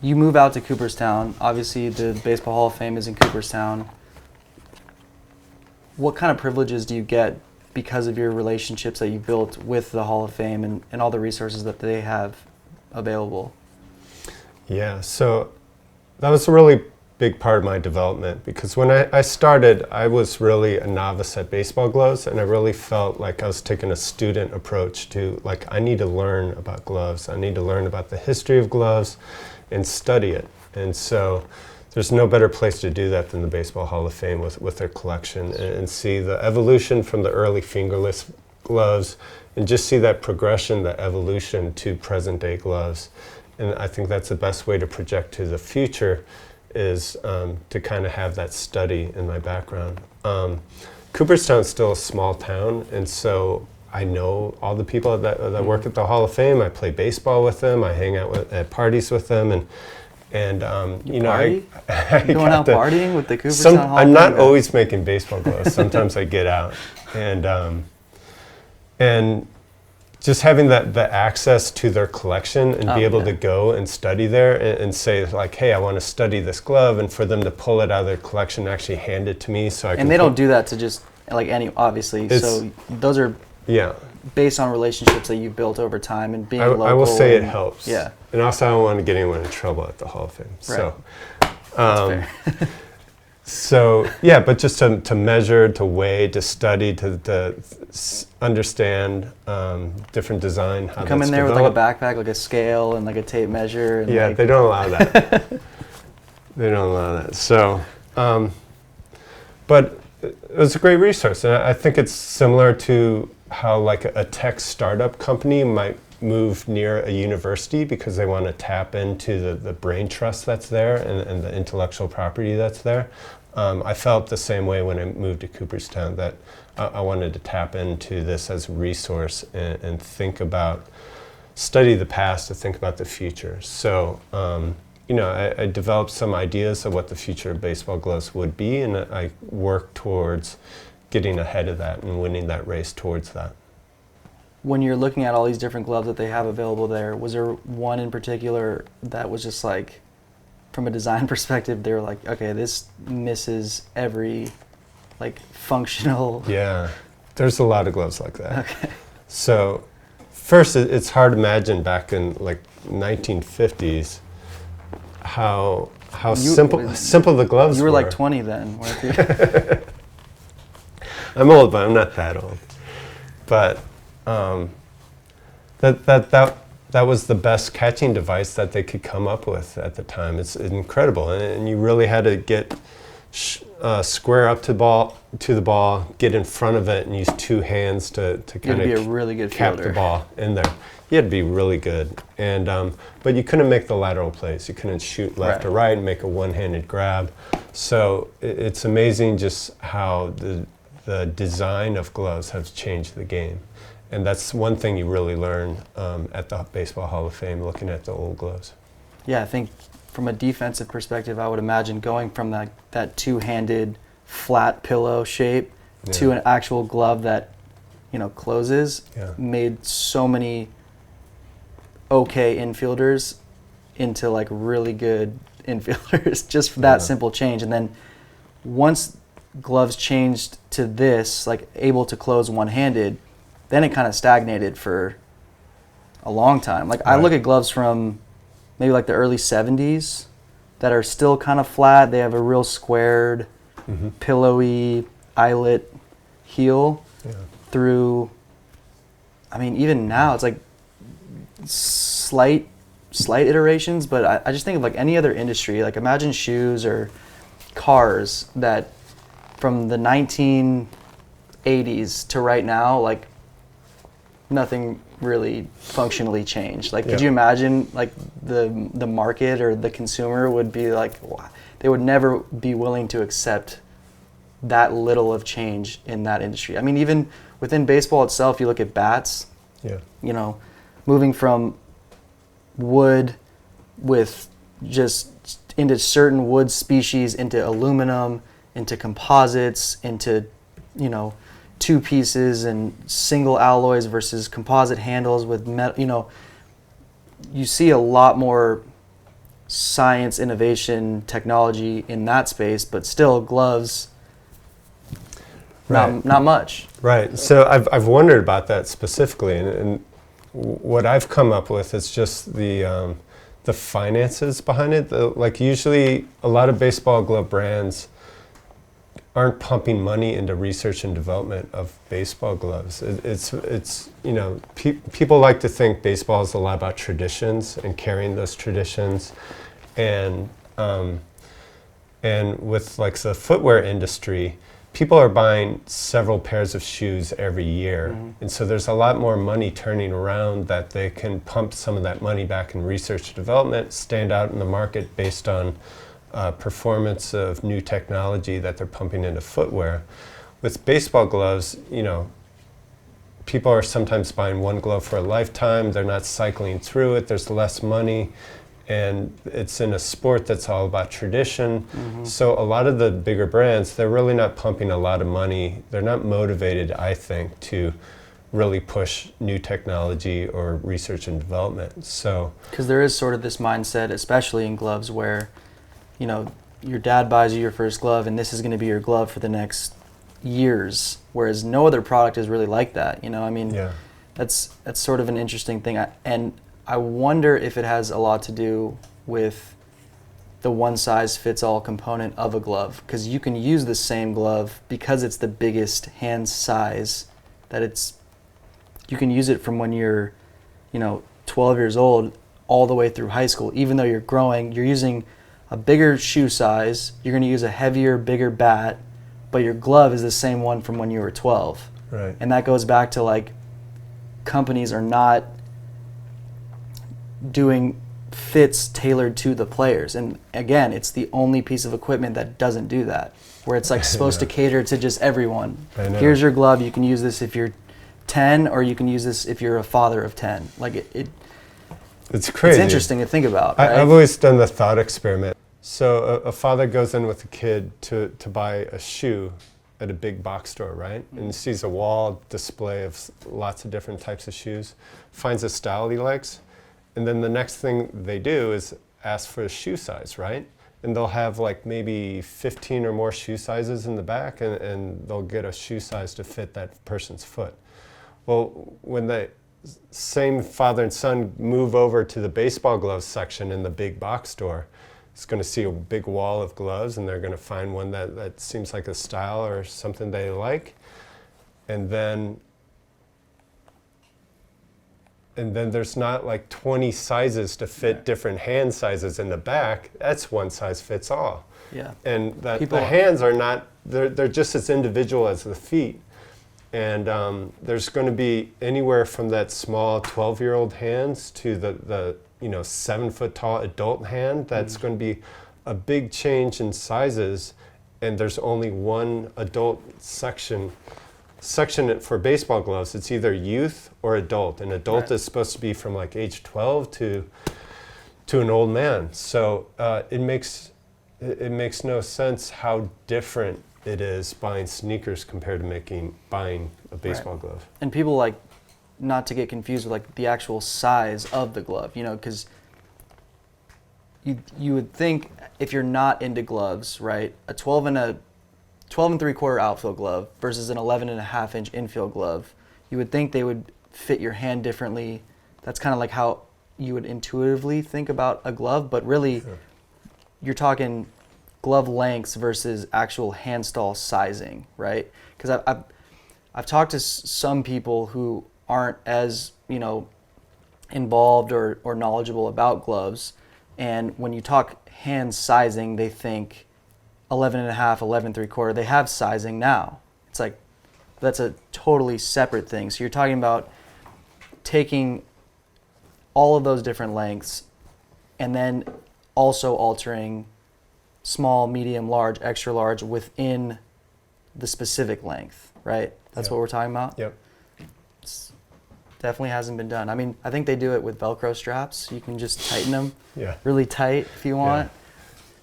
You move out to Cooperstown. Obviously, the Baseball Hall of Fame is in Cooperstown. What kind of privileges do you get because of your relationships that you built with the Hall of Fame and all the resources that they have available? Yeah, so that was a really big part of my development, because when I started, I was really a novice at baseball gloves, and I really felt like I was taking a student approach to, like, I need to learn about gloves. I need to learn about the history of gloves and study it. And so there's no better place to do that than the Baseball Hall of Fame with their collection, and see the evolution from the early fingerless gloves and just see that progression, that evolution to present day gloves. And I think that's the best way to project to the future, is to kind of have that study in my background. Cooperstown's still a small town, and so I know all the people that work at the Hall of Fame. I play baseball with them. I hang out at parties with them, and you know, I going out partying with the Cooperstown Hall of Fame? I'm not always making baseball gloves. Sometimes I get out, and just having the access to their collection and be able to go and study there and say, like, hey, I want to study this glove, and for them to pull it out of their collection and actually hand it to me so I can. And they don't do that to just like any, obviously. So those are based on relationships that you've built over time and being local. I will say it helps. Yeah. And also I don't want to get anyone in trouble at the Hall of Fame. Right. So, That's fair. so yeah, but just to measure, to weigh, to study, to understand different design. How you come that's in there developed. with like a backpack, like a scale and like a tape measure. And yeah, like they don't allow that. They don't allow that. So, but it was a great resource, and I think it's similar to how like a tech startup company might move near a university because they want to tap into the brain trust that's there and the intellectual property that's there. I felt the same way when I moved to Cooperstown, that I wanted to tap into this as a resource and think about, study the past to think about the future. So, you know, I developed some ideas of what the future of baseball gloves would be, and I worked towards getting ahead of that and winning that race towards that. When you're looking at all these different gloves that they have available there, was there one in particular that was just like, from a design perspective, they were like, okay, this misses every like functional... Yeah, there's a lot of gloves like that. Okay. So first, it's hard to imagine back in like 1950s how simple the gloves were. You were like 20 then, weren't you? I'm old, but I'm not that old. But that was the best catching device that they could come up with at the time. It's incredible, and you really had to get square up to the ball, get in front of it, and use two hands to kind of be a really good cap fielder. the ball in there. You had to be really good, and but you couldn't make the lateral plays. You couldn't shoot left or right and make a one-handed grab. So it's amazing just how the design of gloves has changed the game. And that's one thing you really learn at the Baseball Hall of Fame, looking at the old gloves. Yeah, I think from a defensive perspective, I would imagine going from that two-handed flat pillow shape to an actual glove that, you know, closes made so many okay infielders into like really good infielders, just for that simple change. And then once gloves changed to this, like able to close one-handed, then it kind of stagnated for a long time. Like I look at gloves from maybe like the early 70s that are still kind of flat. They have a real squared, pillowy eyelet heel through, I mean, even now it's like slight iterations, but I just think of like any other industry, like imagine shoes or cars that from the 1980s to right now, like nothing really functionally changed. Like, could you imagine like the market or the consumer would be like, they would never be willing to accept that little of change in that industry. I mean, even within baseball itself, you look at bats, you know, moving from wood with just into certain wood species, into aluminum, into composites, into, you know, two pieces and single alloys versus composite handles with metal. You know, you see a lot more science, innovation, technology in that space, but still gloves, Right. not much. Right. So I've wondered about that specifically, and what I've come up with is just the finances behind it. Like usually, a lot of baseball glove brands aren't pumping money into research and development of baseball gloves. It's you know, people like to think baseball is a lot about traditions and carrying those traditions, and with like the footwear industry, people are buying several pairs of shoes every year. Mm-hmm. And so there's a lot more money turning around that they can pump some of that money back in research and development, stand out in the market based on performance of new technology that they're pumping into footwear. With baseball gloves, you know, people are sometimes buying one glove for a lifetime. They're not cycling through it. There's less money. And it's in a sport that's all about tradition. Mm-hmm. So a lot of the bigger brands, they're really not pumping a lot of money. They're not motivated, I think, to really push new technology or research and development. So, because there is sort of this mindset, especially in gloves, where, you know, your dad buys you your first glove and this is going to be your glove for the next years, whereas no other product is really like that. You know, I mean, yeah. That's sort of an interesting thing. And I wonder if it has a lot to do with the one-size-fits-all component of a glove, because you can use the same glove because it's the biggest hand size, that you can use it from when you're, you know, 12 years old all the way through high school. Even though you're growing, you're using a bigger shoe size, you're going to use a heavier, bigger bat, but your glove is the same one from when you were 12. Right. And that goes back to, like, companies are not doing fits tailored to the players. And again, it's the only piece of equipment that doesn't do that, where it's like supposed to cater to just everyone. Here's your glove, you can use this if you're 10, or you can use this if you're a father of 10. Like it's crazy. It's interesting to think about, right? I've always done the thought experiment. So a father goes in with a kid to buy a shoe at a big box store, right? And sees a wall display of lots of different types of shoes, finds a style he likes, and then the next thing they do is ask for a shoe size, right? And they'll have like maybe 15 or more shoe sizes in the back, and they'll get a shoe size to fit that person's foot. Well, when the same father and son move over to the baseball gloves section in the big box store, it's going to see a big wall of gloves, and they're going to find one that seems like a style or something they like. And then there's not like 20 sizes to fit different hand sizes in the back. That's one size fits all. Yeah. And the hands are not, they're just as individual as the feet. And there's going to be anywhere from that small 12-year-old hands to the 7-foot tall adult hand. That's going to be a big change in sizes, and there's only one adult section for baseball gloves. It's either youth or adult, and adult is supposed to be from like age 12 to an old man. So it makes no sense how different it is buying sneakers compared to buying a baseball glove. And people like not to get confused with like the actual size of the glove, you know, because you would think if you're not into gloves, right, a 12 and 3/4 outfield glove versus an 11.5-inch infield glove, you would think they would fit your hand differently. That's kind of like how you would intuitively think about a glove, but really you're talking glove lengths versus actual hand stall sizing, right? Because I've talked to some people who aren't as, you know, involved or knowledgeable about gloves, and when you talk hand sizing, they think 11.5, 11 3/4. They have sizing now. It's like that's a totally separate thing. So you're talking about taking all of those different lengths and then also altering small, medium, large, extra large within the specific length, right? That's what we're talking about? Yep. It's definitely hasn't been done. I mean, I think they do it with Velcro straps. You can just tighten them really tight if you want. Yeah.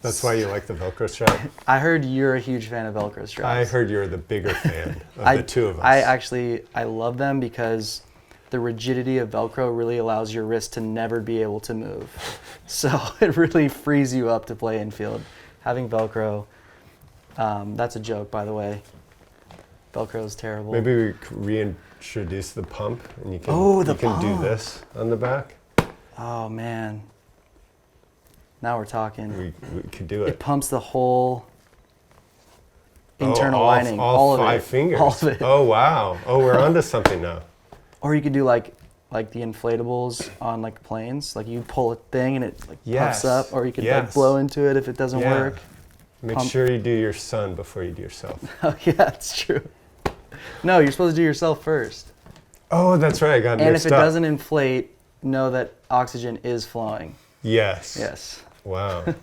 That's why you like the Velcro strap? I heard you're a huge fan of Velcro straps. I heard you're the bigger fan of the two of us. I love them because the rigidity of Velcro really allows your wrist to never be able to move. So it really frees you up to play infield. Having Velcro, that's a joke, by the way. Velcro is terrible. Maybe we could reintroduce the pump, and you can pump. do this on the back. Oh man, now we're talking. We could do it. It pumps the whole internal lining, all of it. All 5 fingers. All of it. Oh wow. Oh, we're onto something now. Or you could do like the inflatables on like planes. Like you pull a thing and it like puffs up, or you could like blow into it if it doesn't work. Make sure you do your son before you do yourself. Oh yeah, that's true. No, you're supposed to do yourself first. Oh, that's right. I got mixed up. And if it doesn't inflate, know that oxygen is flowing. Yes. Yes. Wow.